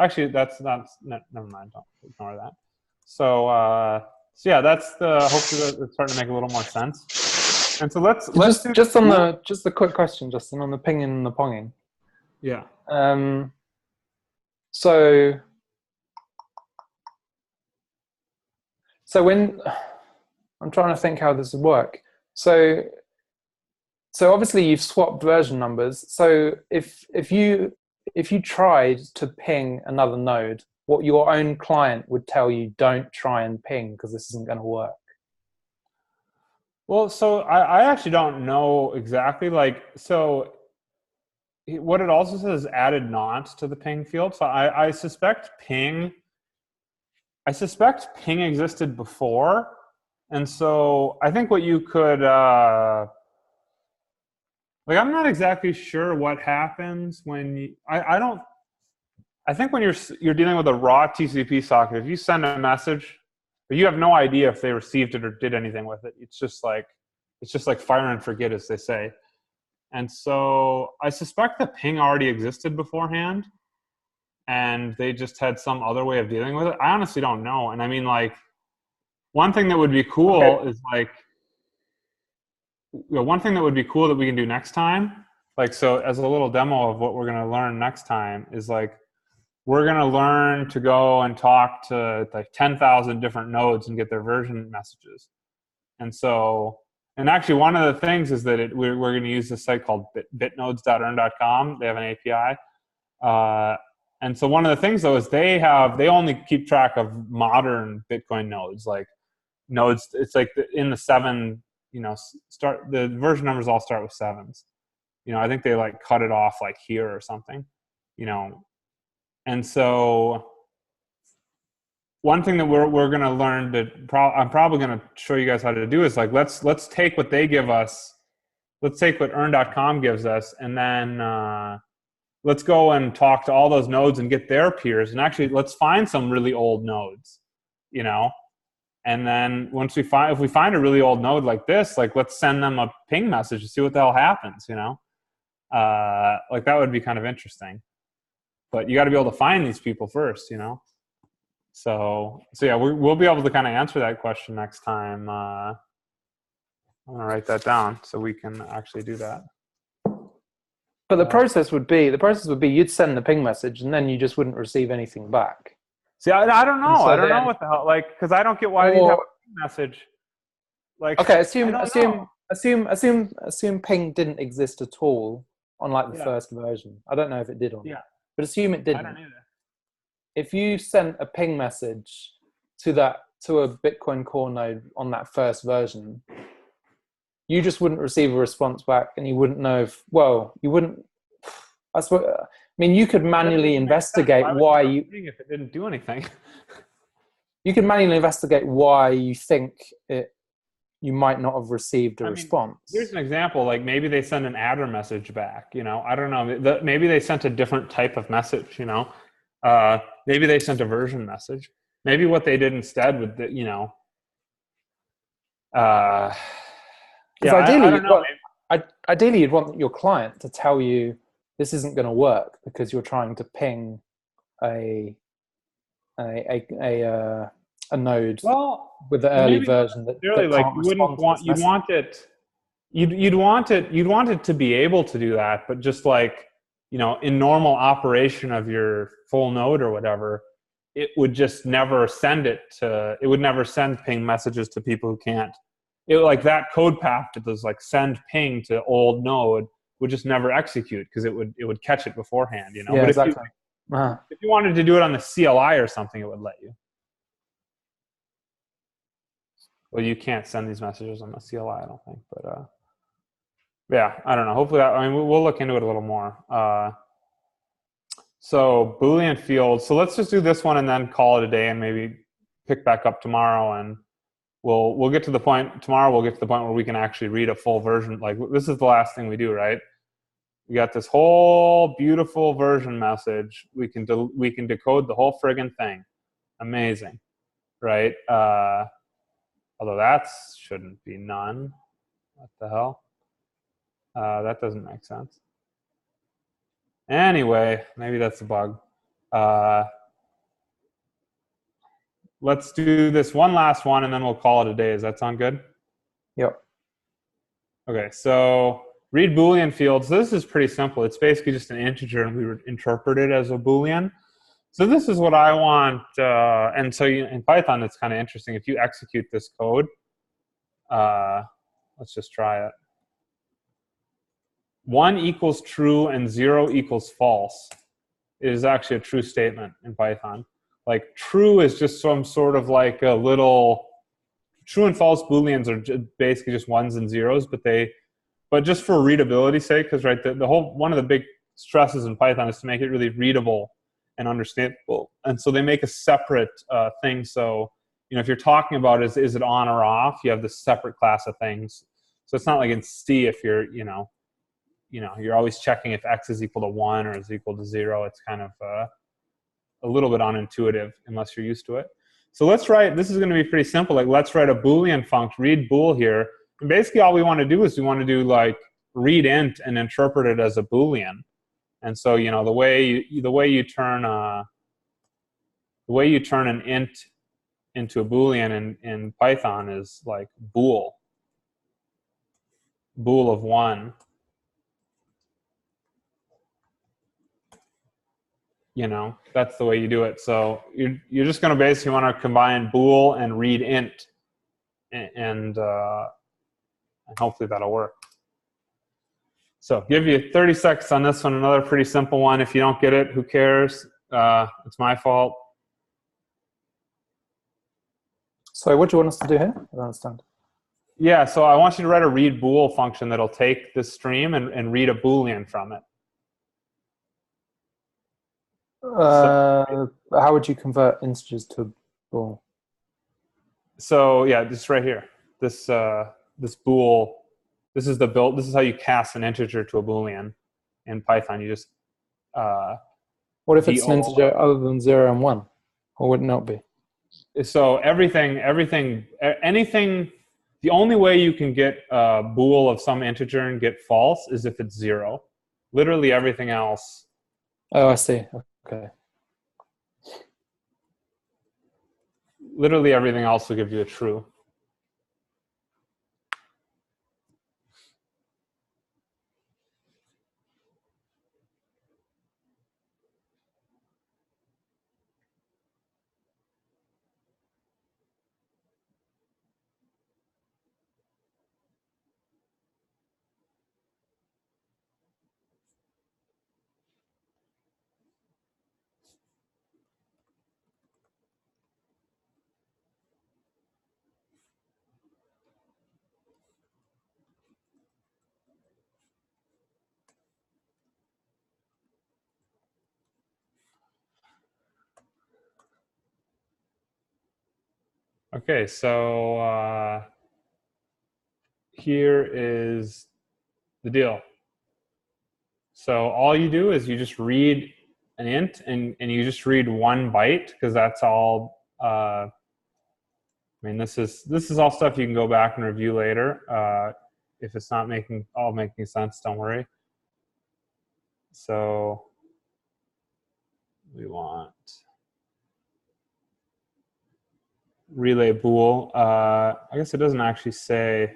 actually that's not, never mind, don't ignore that. So yeah, that's hopefully that's starting to make a little more sense. And so let's just a quick question, Justin, on the pinging and the ponging. Yeah. So when I'm trying to think how this would work. So obviously you've swapped version numbers. So if you tried to ping another node, what your own client would tell you, don't try and ping because this isn't going to work. Well, so I actually don't know exactly. Like, so what it also says is added nonce to the ping field. So I suspect ping existed before. And so I think what you could, I'm not exactly sure what happens when you, I think when you're dealing with a raw TCP socket, if you send a message, but you have no idea if they received it or did anything with it. It's just like fire and forget, as they say. And so I suspect the ping already existed beforehand, and they just had some other way of dealing with it. I honestly don't know. And I mean, like, one thing that would be cool is like, one thing that would be cool that we can do next time, like, so as a little demo of what we're going to learn next time is like, we're going to learn to go and talk to like 10,000 different nodes and get their version messages. And so, and actually one of the things is that we're going to use this site called bitnodes.earn.com. They have an API. And so one of the things though is they only keep track of modern Bitcoin nodes, like nodes. It's like in the 7, the version numbers all start with 7s. I think they like cut it off like here or something, And so one thing that we're going to learn I'm probably going to show you guys how to do is like, let's take what they give us. Let's take what earn.com gives us. And then let's go and talk to all those nodes and get their peers. And actually let's find some really old nodes, and then if we find a really old node like this, like let's send them a ping message to see what the hell happens, like that would be kind of interesting. But you got to be able to find these people first, So yeah, we'll be able to kind of answer that question next time. I'm going to write that down so we can actually do that. But the process would be you'd send the ping message and then you just wouldn't receive anything back. See, I don't know. So I don't know what the hell, like, because I don't get why you'd have a ping message. Like, okay, assume ping didn't exist at all on like the first version. I don't know if it did or not. Yeah. But assume it didn't. I don't either. If you sent a ping message to a Bitcoin Core node on that first version, you just wouldn't receive a response back, and you wouldn't know you wouldn't. That's what I mean. You could manually investigate why if it didn't do anything. You could manually investigate why you think you might not have received a response. Here's an example. Like maybe they send an adder message back. I don't know. Maybe they sent a different type of message. Maybe they sent a version message. Maybe what they did instead with the, ideally you'd want your client to tell you this isn't going to work because you're trying to ping a node with the early version that really that like you wouldn't want you'd want it to be able to do that, but just like in normal operation of your full node or whatever, it would just never send ping messages to people who can't. Like that code path that does like send ping to old node would just never execute because it would catch it beforehand, Yeah, but exactly. if you wanted to do it on the CLI or something, it would let you. Well, you can't send these messages on the CLI, I don't think, but yeah, I don't know. Hopefully, we'll look into it a little more. So Boolean fields. So let's just do this one and then call it a day, and maybe pick back up tomorrow. And we'll get to the point tomorrow. We'll get to the point where we can actually read a full version. Like this is the last thing we do, right? We got this whole beautiful version message. We can decode the whole friggin' thing. Amazing, right? Although that shouldn't be none. What the hell? That doesn't make sense. Anyway, maybe that's a bug. Let's do this one last one, and then we'll call it a day. Does that sound good? Yep. Okay, so read Boolean fields. This is pretty simple. It's basically just an integer, and we interpret it as a Boolean. So this is what I want. And so in Python, it's kind of interesting. If you execute this code, let's just try it. 1 equals true and 0 equals false is actually a true statement in Python. Like true is just some sort of like a little, true and false Booleans are basically just 1s and 0s, but just for readability sake, because right, the whole, one of the big stresses in Python is to make it really readable and understandable. And so they make a separate thing. So, if you're talking about is it on or off, you have this separate class of things. So it's not like in C if you're, you're always checking if X is equal to 1 or is equal to 0. It's kind of a little bit unintuitive unless you're used to it. So let's write, this is going to be pretty simple. Like, let's write a Boolean function, read bool here. And basically all we want to do is we want to do like read int and interpret it as a Boolean. And so, the way you turn an int into a Boolean in Python is like bool of 1. That's the way you do it. So you're just going to basically want to combine bool and read int, and hopefully that'll work. So give you 30 seconds on this one. Another pretty simple one. If you don't get it, who cares? It's my fault. So what do you want us to do here? I don't understand. Yeah, so I want you to write a read bool function that'll take this stream and read a Boolean from it. How would you convert integers to bool? So yeah, this right here. This bool. This is the build. This is how you cast an integer to a Boolean in Python. You just. What if it's an integer other than 0 and 1, or would it not be? So anything. The only way you can get a bool of some integer and get false is if it's 0. Literally everything else. Oh, I see. Okay. Literally everything else will give you a true. Okay, so here is the deal. So all you do is you just read an int and you just read 1 byte, because that's all. I mean, this is all stuff you can go back and review later. If it's not making sense, don't worry. So we want relay bool. I guess it doesn't actually say.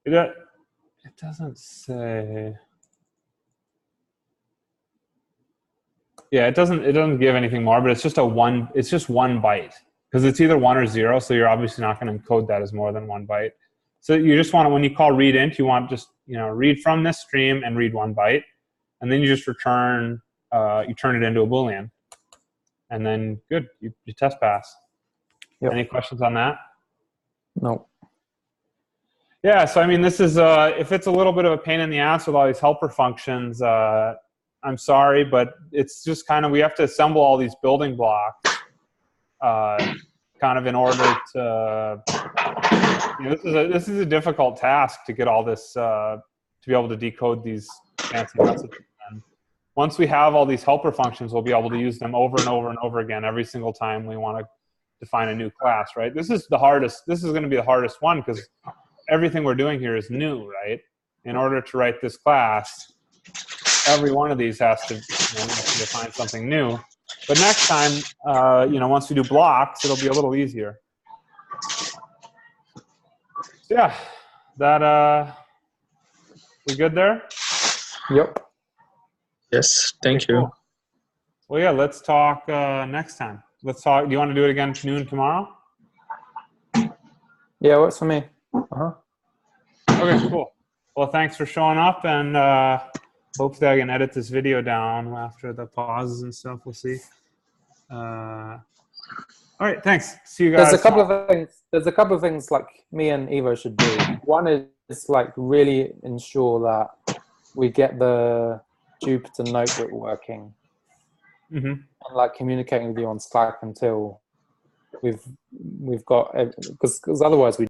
It doesn't say. Yeah, it doesn't give anything more, but it's just it's just 1 byte, because it's either 1 or 0. So you're obviously not going to encode that as more than 1 byte. So you just want to, when you call read int, you want just read from this stream and read 1 byte, and then you just return you turn it into a Boolean. And then good, you test pass. Yep. Any questions on that? No. Yeah, so I mean, this is if it's a little bit of a pain in the ass with all these helper functions, I'm sorry, but it's just kind of, we have to assemble all these building blocks kind of in order to, this is a difficult task to get all this, to be able to decode these fancy messages. And once we have all these helper functions, we'll be able to use them over and over and over again every single time we want to define a new class, right? This is the hardest, this is going to be the hardest one, because everything we're doing here is new, right? In order to write this class, every one of these has to, define something new. But next time, once we do blocks, it'll be a little easier. So yeah, that, we good there? Yep. Yes, thank you. Cool. Well, yeah, let's talk next time. Let's talk. Do you want to do it again noon tomorrow? Yeah, works for me. Uh-huh. Okay, cool. Well, thanks for showing up, and hopefully I can edit this video down after the pauses and stuff. We'll see. All right, thanks. See you guys. There's a couple of things like me and Evo should do. One is like really ensure that we get the Jupyter notebook working Mm-hmm. and like communicating with you on Slack until we've got, because otherwise we